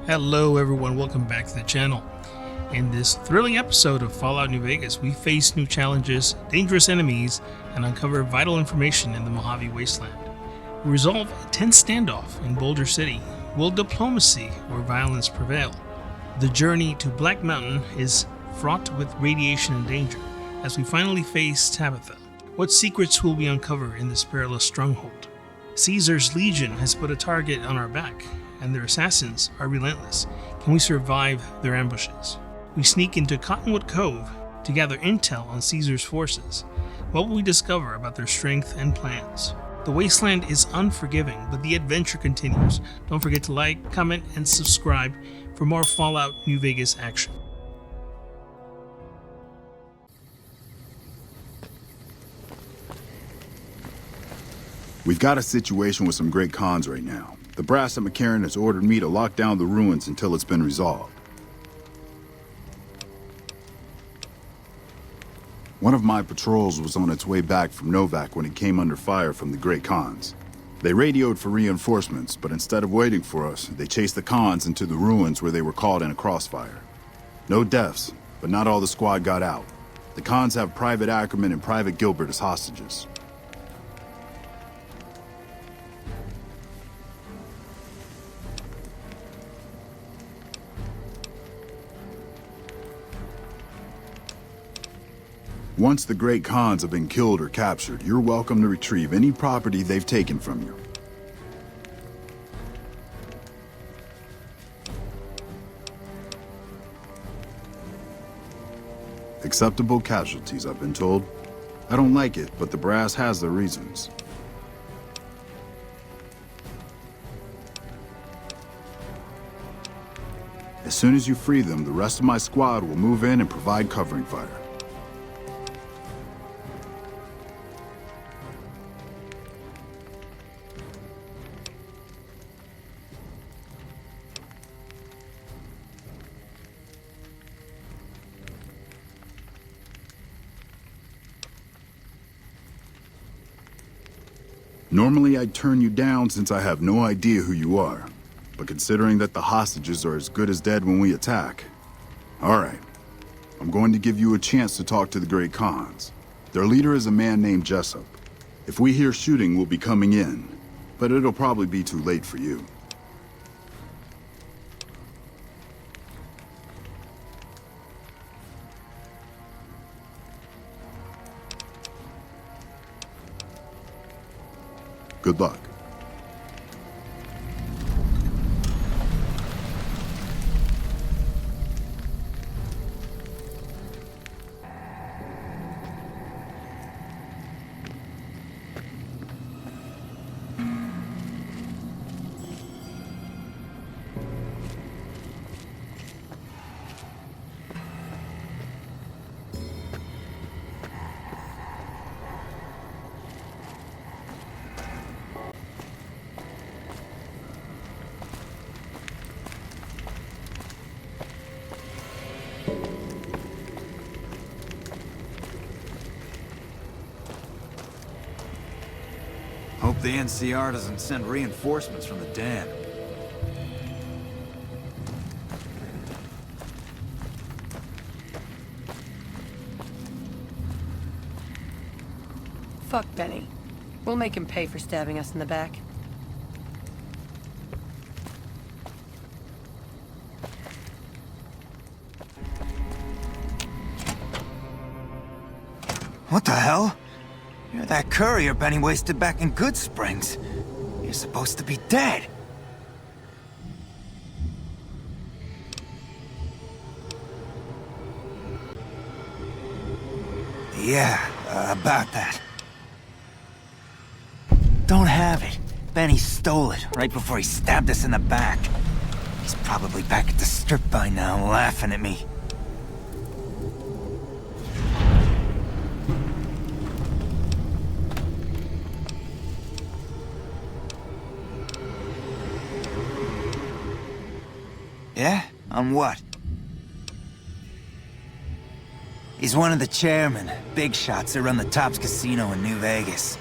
Hello everyone, welcome back to the channel. In this thrilling episode of Fallout New Vegas, we face new challenges, dangerous enemies, and uncover vital information in the Mojave Wasteland. We resolve a tense standoff in Boulder City. Will diplomacy or violence prevail? The journey to Black Mountain is fraught with radiation and danger as we finally face Tabitha. What secrets will we uncover in this perilous stronghold? Caesar's Legion has put a target on our back, and their assassins are relentless. Can we survive their ambushes? We sneak into Cottonwood Cove to gather intel on Caesar's forces. What will we discover about their strength and plans? The wasteland is unforgiving, but the adventure continues. Don't forget to like, comment, and subscribe for more Fallout New Vegas action. We've got a situation with some great cons right now. The brass at McCarran has ordered me to lock down the ruins until it's been resolved. One of my patrols was on its way back from Novak when it came under fire from the Great Khans. They radioed for reinforcements, but instead of waiting for us, they chased the Khans into the ruins where they were caught in a crossfire. No deaths, but not all the squad got out. The Khans have Private Ackerman and Private Gilbert as hostages. Once the Great Khans have been killed or captured, you're welcome to retrieve any property they've taken from you. Acceptable casualties, I've been told. I don't like it, but the brass has their reasons. As soon as you free them, the rest of my squad will move in and provide covering fire. Normally I'd turn you down since I have no idea who you are, but considering that the hostages are as good as dead when we attack... Alright, I'm going to give you a chance to talk to the Great Khans. Their leader is a man named Jessup. If we hear shooting, we'll be coming in, but it'll probably be too late for you. Good luck. Hope the NCR doesn't send reinforcements from the dam. Fuck Benny. We'll make him pay for stabbing us in the back. What the hell? You're that courier Benny wasted back in Good Springs. You're supposed to be dead. Yeah, about that. Don't have it. Benny stole it right before he stabbed us in the back. He's probably back at the strip by now, laughing at me. Yeah? On what? He's one of the chairmen, big shots that run the Tops Casino in New Vegas.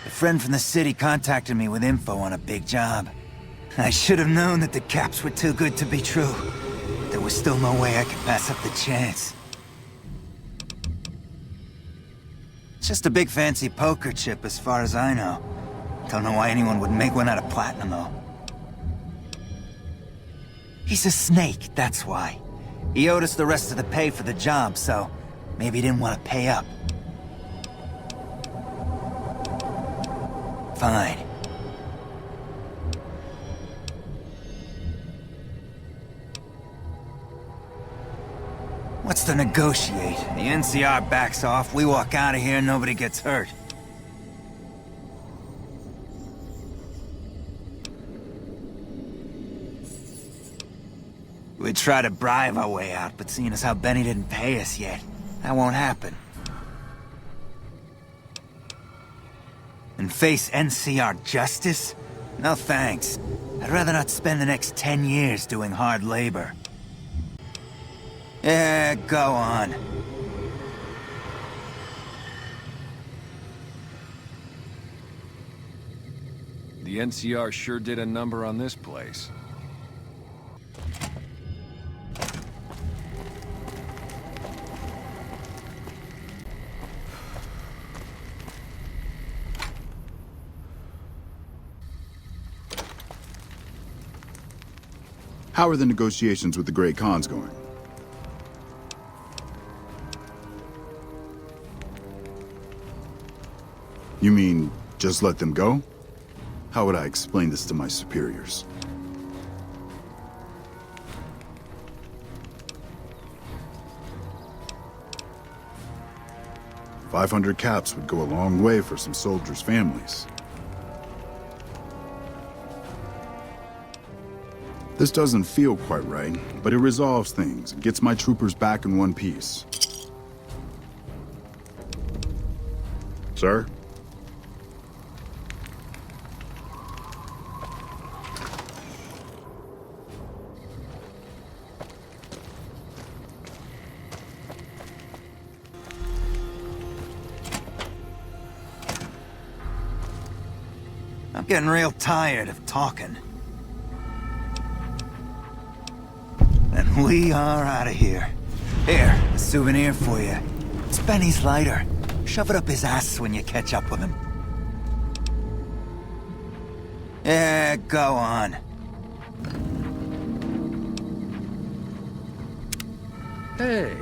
A friend from the city contacted me with info on a big job. I should have known that the caps were too good to be true. There was still no way I could pass up the chance. It's just a big fancy poker chip as far as I know. Don't know why anyone would make one out of platinum, though. He's a snake, that's why. He owed us the rest of the pay for the job, so maybe he didn't want to pay up. Fine. What's to negotiate? The NCR backs off, we walk out of here, nobody gets hurt. We'd try to bribe our way out, but seeing as how Benny didn't pay us yet, that won't happen. And face NCR justice? No thanks. I'd rather not spend the next 10 years doing hard labor. Yeah, go on. The NCR sure did a number on this place. How are the negotiations with the Great Khans going? You mean, just let them go? How would I explain this to my superiors? $500 caps would go a long way for some soldiers' families. This doesn't feel quite right, but it resolves things and gets my troopers back in one piece. Sir? I'm getting real tired of talking. And we are out of here. Here, a souvenir for you. It's Benny's lighter. Shove it up his ass when you catch up with him. Yeah, go on. Hey.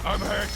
I'm hurt.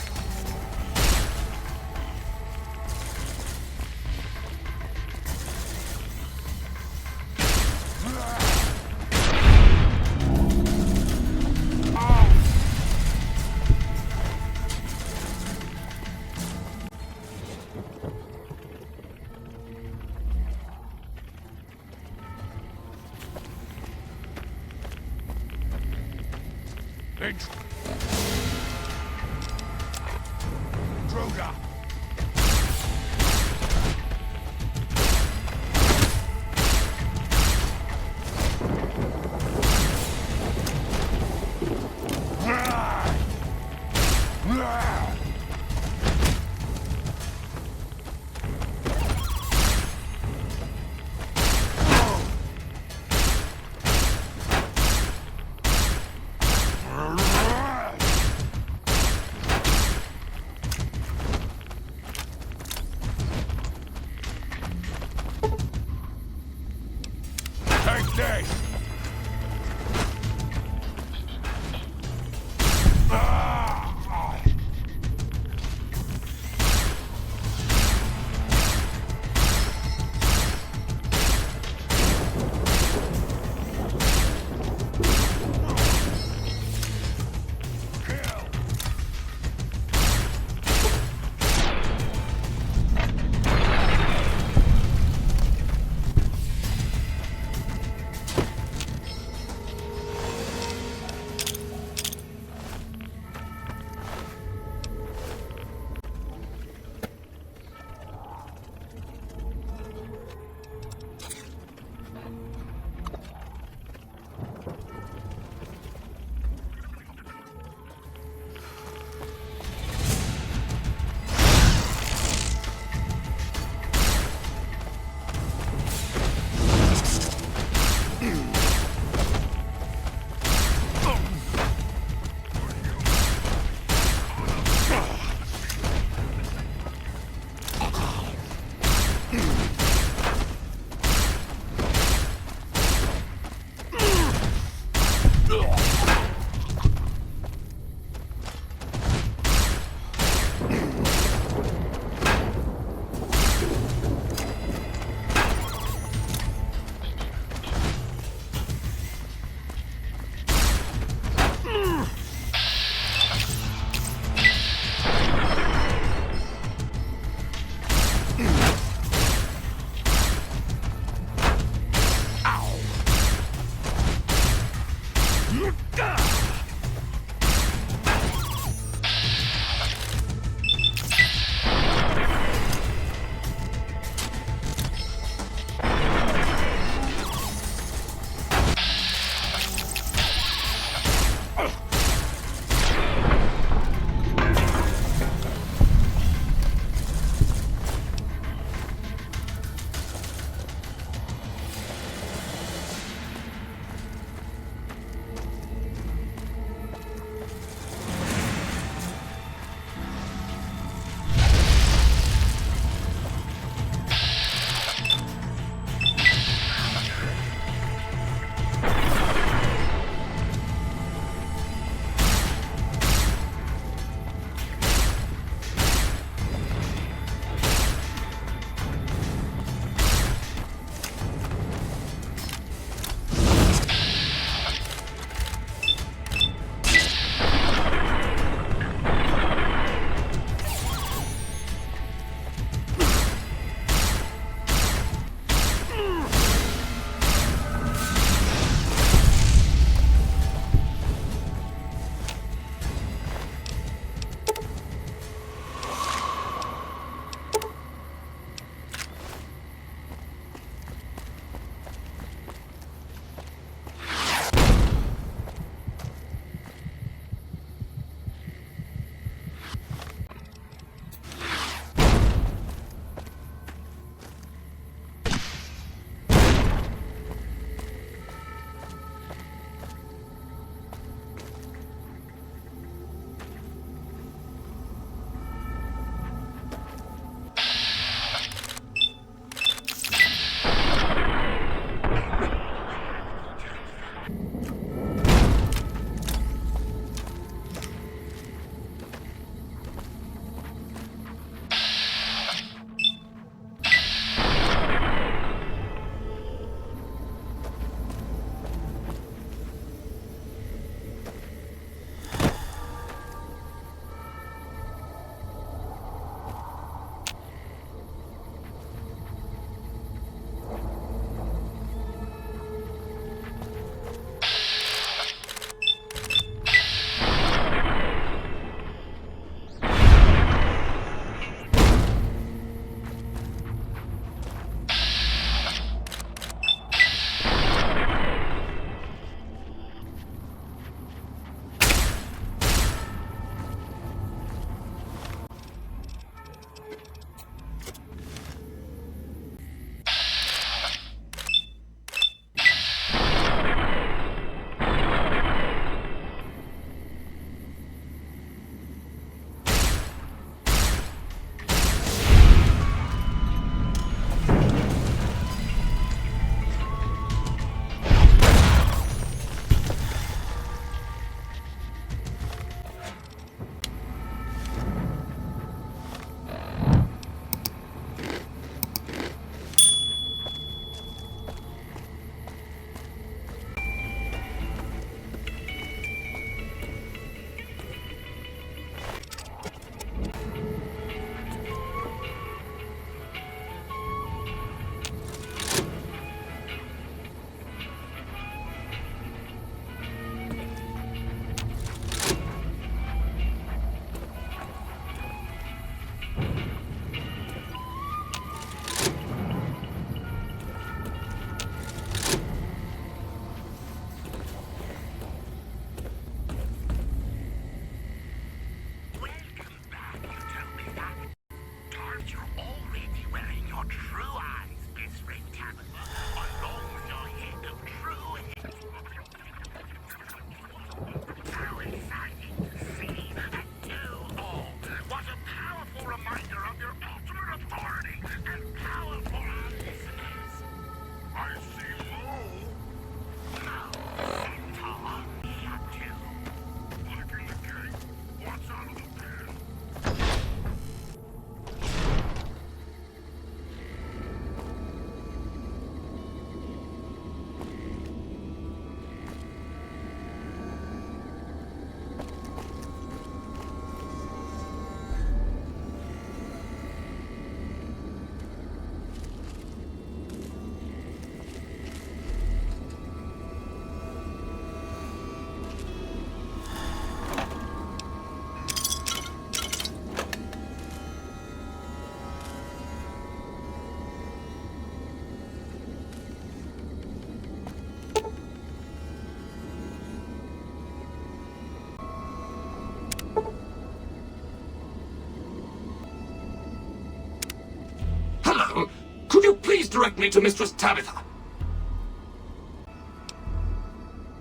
Could you please direct me to Mistress Tabitha?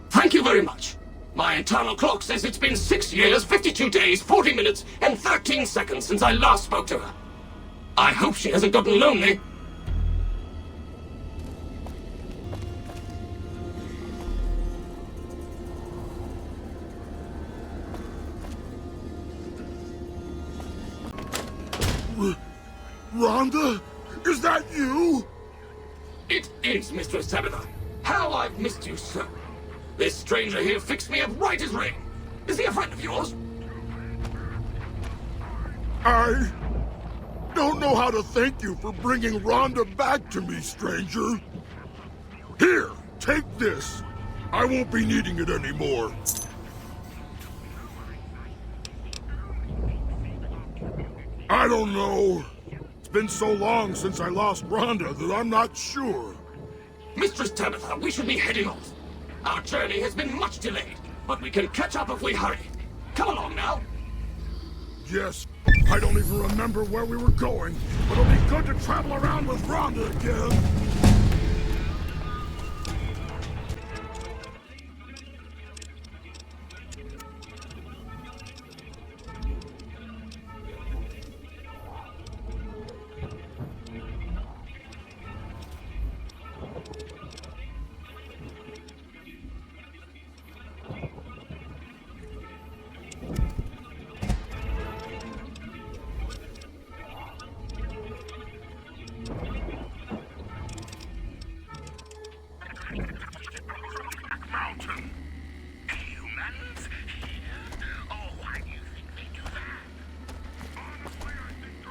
Thank you very much. My internal clock says it's been 6 years, 52 days, 40 minutes, and 13 seconds since I last spoke to her. I hope she hasn't gotten lonely. Rhonda? Is that you? It is, Mistress Tabitha. How I've missed you, sir. This stranger here fixed me up right as rain. Is he a friend of yours? I don't know how to thank you for bringing Rhonda back to me, stranger. Here, take this. I won't be needing it anymore. I don't know. It's been so long since I lost Rhonda that I'm not sure. Mistress Tabitha, we should be heading off. Our journey has been much delayed, but we can catch up if we hurry. Come along now. Yes, I don't even remember where we were going, but it'll be good to travel around with Rhonda again.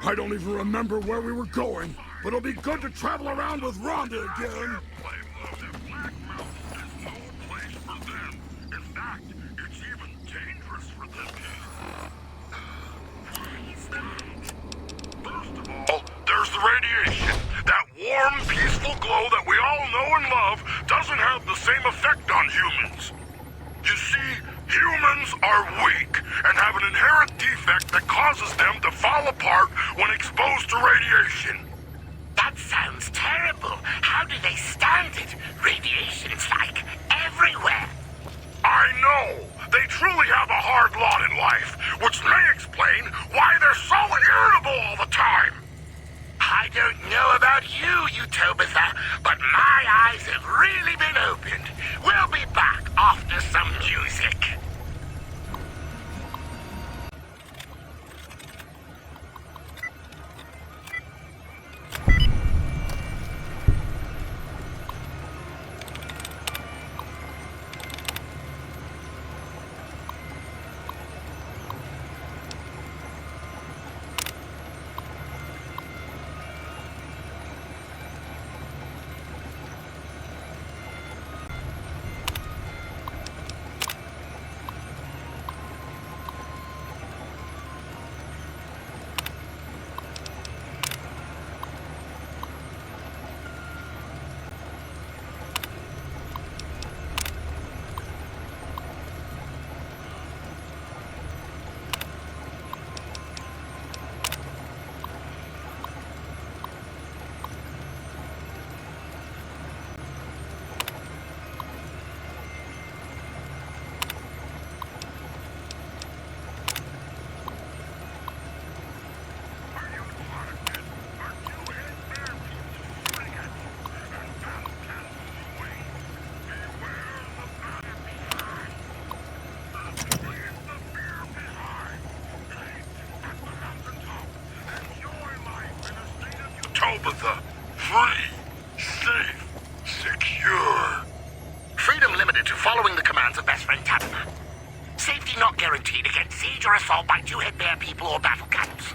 I don't even remember where we were going, but it'll be good to travel around with Rhonda again. There's the radiation. That warm, peaceful glow that we all know and love doesn't have the same effect on humans. You see, humans are weak and have an inherent defect that causes them to fall apart when exposed to radiation. That sounds terrible. How do they stand it? Radiation's like everywhere. I know. They truly have a hard lot in life, which may explain why they're so irritable all the time. I don't know about you, Tabitha, but my eyes have really been opened. We'll be back after some music. Tabitha, free, safe, secure. Freedom limited to following the commands of best friend Tabitha. Safety not guaranteed against siege or assault by two-head bear people or battle camps.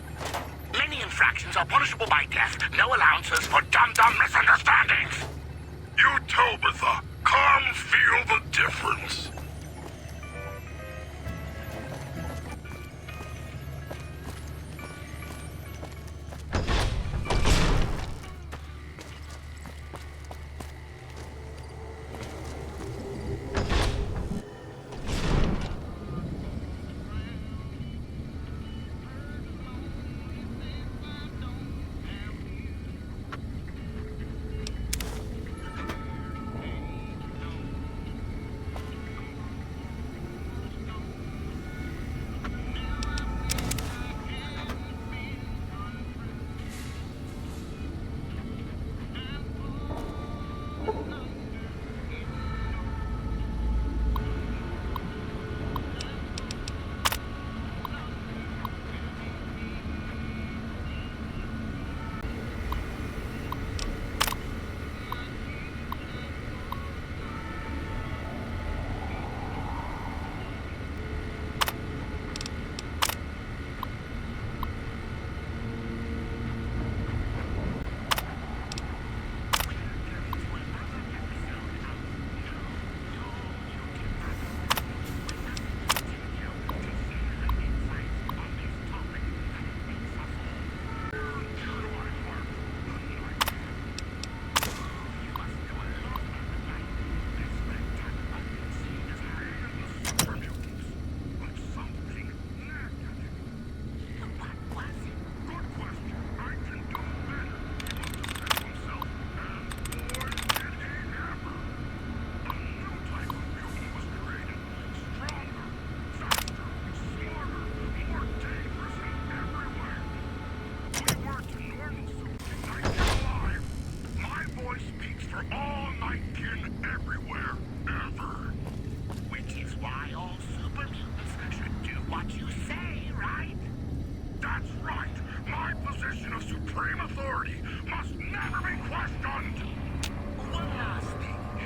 Many infractions are punishable by death. No allowances for dumb misunderstandings. You, Tabitha, come feel the difference.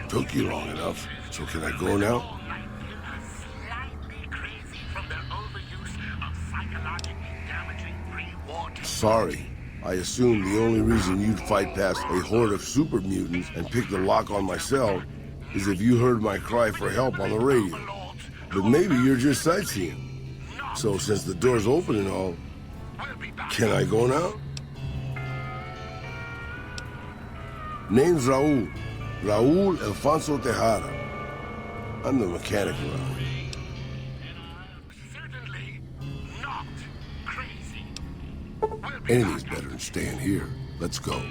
Took you long enough, so can I go now? Sorry. I assumed the only reason you'd fight past a horde of super mutants and pick the lock on my cell is if you heard my cry for help on the radio. But maybe you're just sightseeing. So since the door's open and all, can I go now? Name's Raul. Raul Alfonso Tejada. I'm the mechanic around here. Anything's better than staying here. Let's go.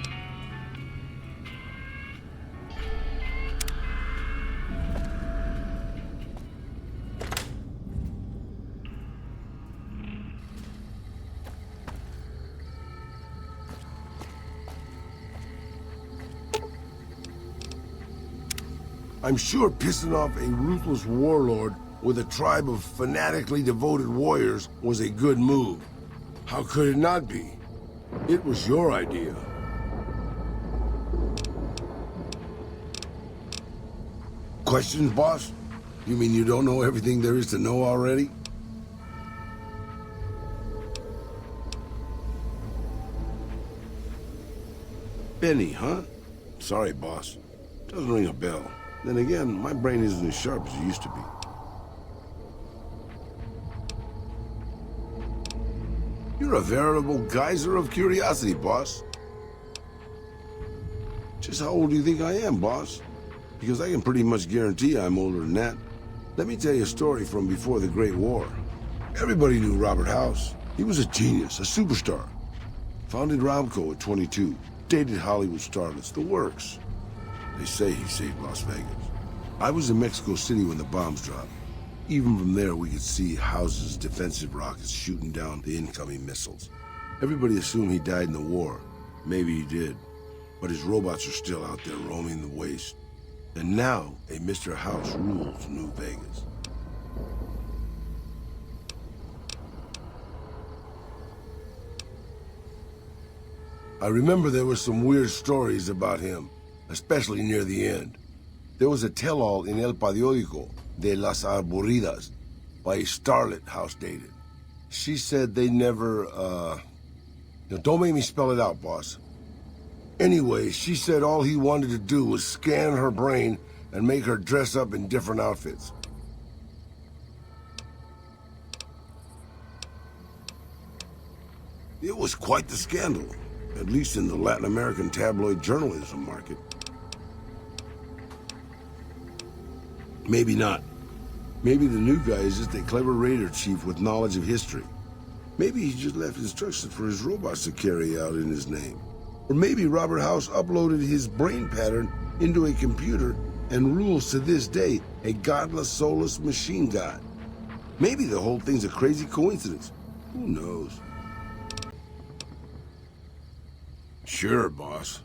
I'm sure pissing off a ruthless warlord with a tribe of fanatically devoted warriors was a good move. How could it not be? It was your idea. Questions, boss? You mean you don't know everything there is to know already? Benny, huh? Sorry, boss. Doesn't ring a bell. Then again, my brain isn't as sharp as it used to be. You're a veritable geyser of curiosity, boss. Just how old do you think I am, boss? Because I can pretty much guarantee I'm older than that. Let me tell you a story from before the Great War. Everybody knew Robert House. He was a genius, a superstar. Founded Ramco at 22. Dated Hollywood starlets, the works. They say he saved Las Vegas. I was in Mexico City when the bombs dropped. Even from there, we could see House's defensive rockets shooting down the incoming missiles. Everybody assumed he died in the war. Maybe he did. But his robots are still out there roaming the waste. And now, a Mr. House rules New Vegas. I remember there were some weird stories about him, especially near the end. There was a tell-all in El Periódico de las Aburridas by a starlet House dated. She said they never, don't make me spell it out, boss. Anyway, she said all he wanted to do was scan her brain and make her dress up in different outfits. It was quite the scandal, at least in the Latin American tabloid journalism market. Maybe not. Maybe the new guy is just a clever raider chief with knowledge of history. Maybe he just left instructions for his robots to carry out in his name. Or maybe Robert House uploaded his brain pattern into a computer and rules to this day a godless, soulless machine god. Maybe the whole thing's a crazy coincidence. Who knows? Sure, boss.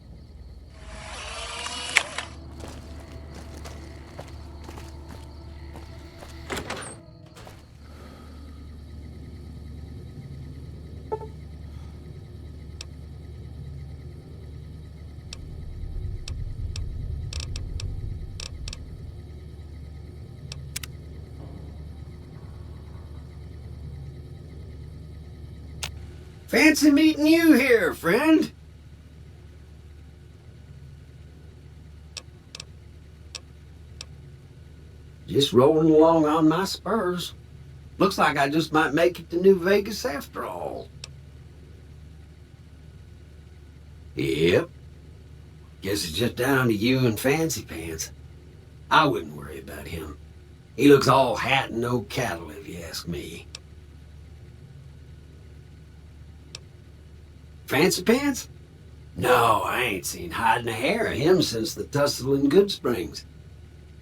Fancy meeting you here, friend. Just rolling along on my spurs. Looks like I just might make it to New Vegas after all. Yep. Guess it's just down to you and Fancy Pants. I wouldn't worry about him. He looks all hat and no cattle, if you ask me. Fancy Pants? No, I ain't seen hide nor hair of him since the tussle in Good Springs.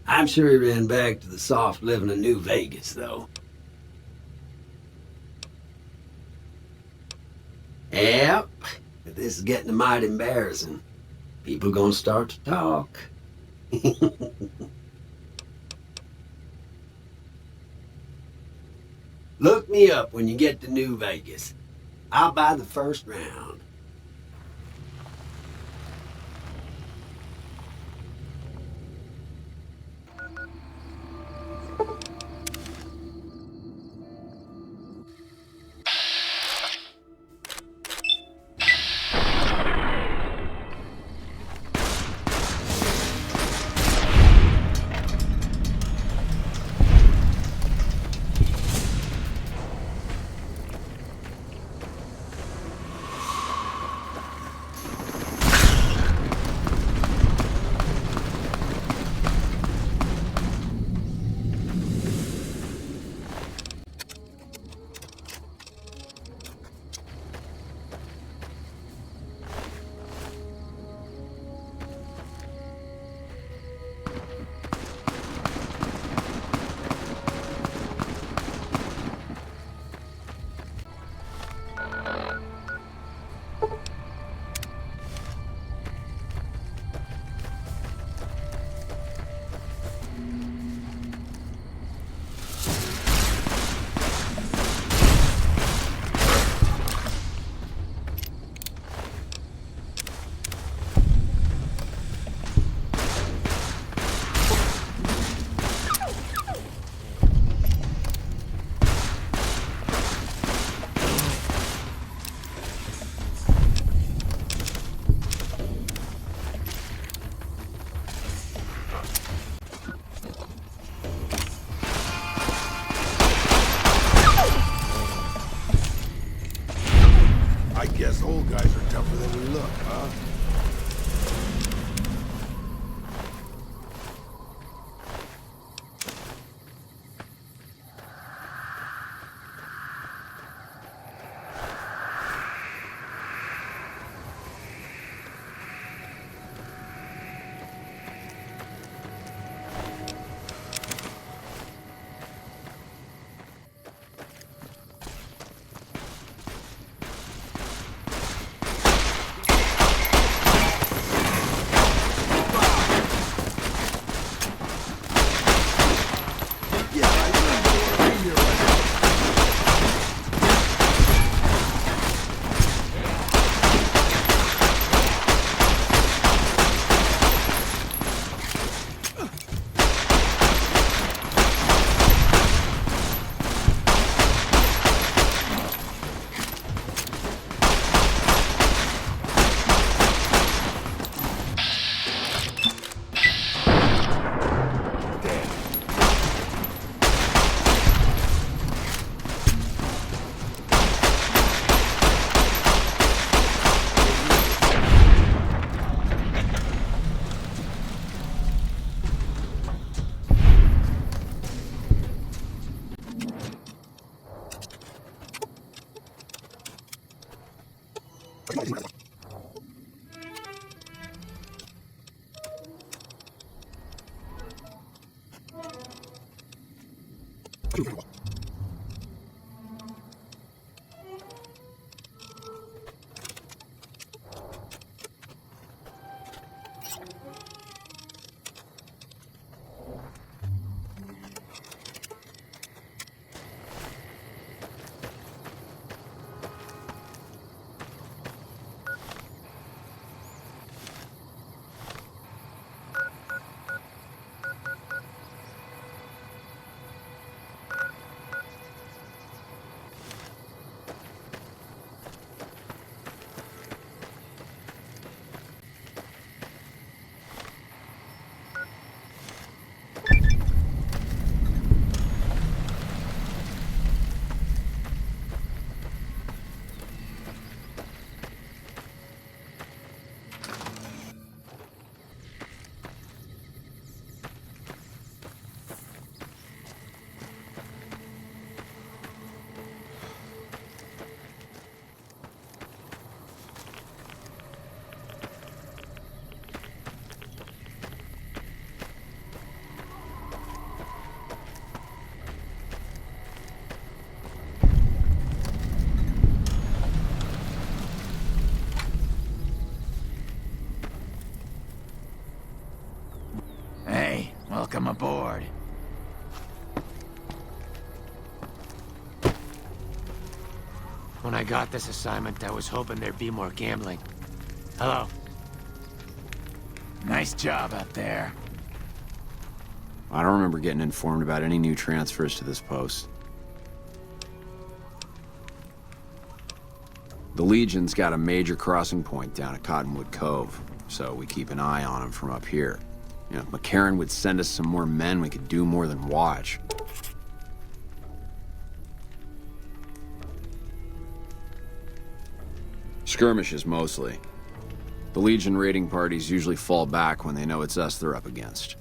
I'm sure he ran back to the soft living of New Vegas, though. Yep, but this is getting mighty embarrassing. People gonna start to talk. Look me up when you get to New Vegas. I'll buy the first round. tougher than we look, huh? Welcome aboard. When I got this assignment, I was hoping there'd be more gambling. Hello. Nice job out there. I don't remember getting informed about any new transfers to this post. The Legion's got a major crossing point down at Cottonwood Cove, so we keep an eye on them from up here. You know, if McCarran would send us some more men, we could do more than watch. Skirmishes, mostly. The Legion raiding parties usually fall back when they know it's us they're up against.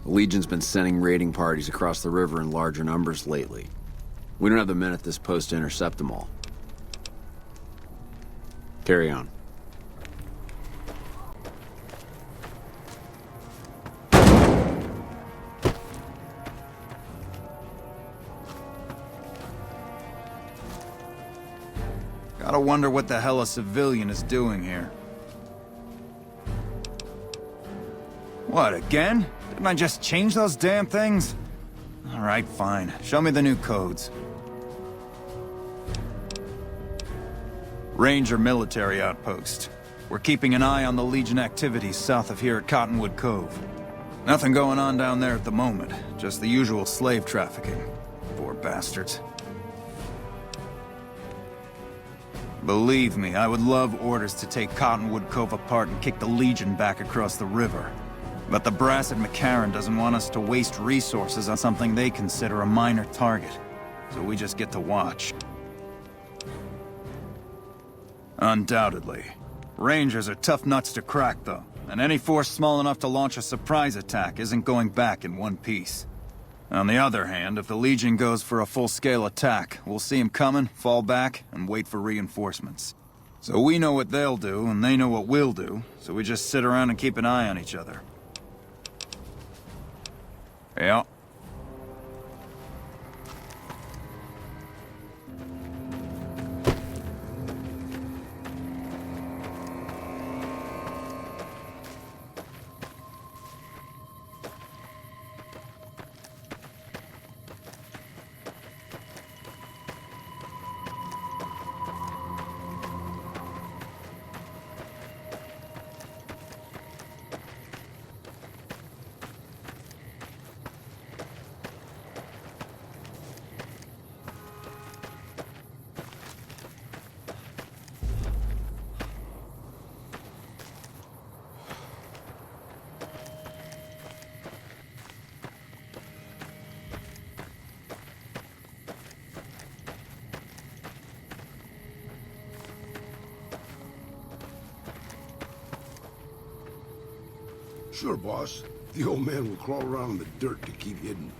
The Legion's been sending raiding parties across the river in larger numbers lately. We don't have the men at this post to intercept them all. Carry on. Gotta wonder what the hell a civilian is doing here. What, again? Didn't I just change those damn things? Alright, fine. Show me the new codes. Ranger military outpost. We're keeping an eye on the Legion activities south of here at Cottonwood Cove. Nothing going on down there at the moment. Just the usual slave trafficking. Poor bastards. Believe me, I would love orders to take Cottonwood Cove apart and kick the Legion back across the river. But the brass at McCarran doesn't want us to waste resources on something they consider a minor target. So we just get to watch. Undoubtedly. Rangers are tough nuts to crack, though, and any force small enough to launch a surprise attack isn't going back in one piece. On the other hand, if the Legion goes for a full-scale attack, we'll see them coming, fall back, and wait for reinforcements. So we know what they'll do, and they know what we'll do, so we just sit around and keep an eye on each other. Yeah. Sure, boss. The old man will crawl around in the dirt to keep hidden.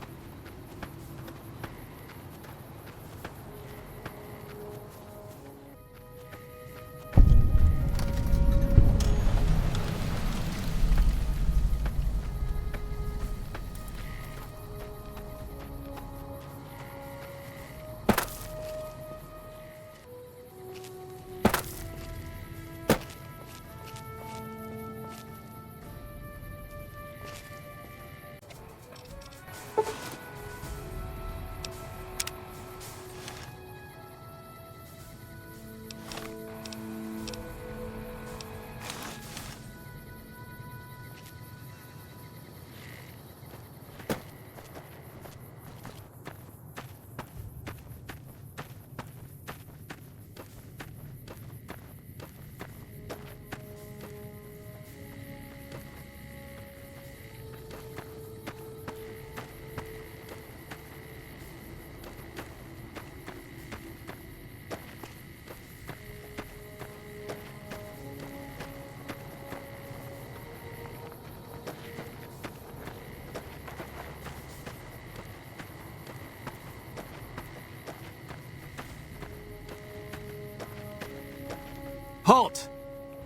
Halt!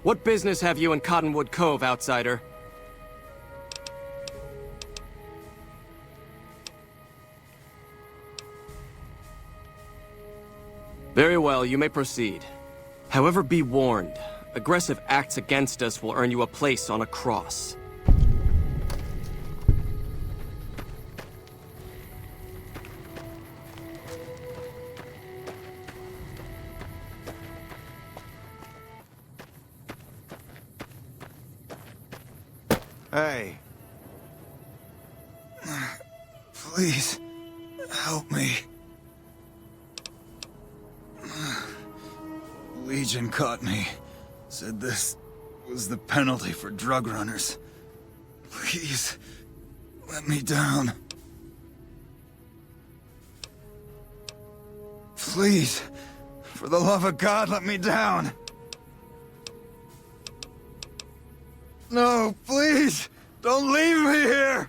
What business have you in Cottonwood Cove, outsider? Very well, you may proceed. However, be warned. Aggressive acts against us will earn you a place on a cross. Hey. Please, help me. Legion caught me. Said this was the penalty for drug runners. Please, let me down. Please, for the love of God, let me down. No, please, don't leave me here.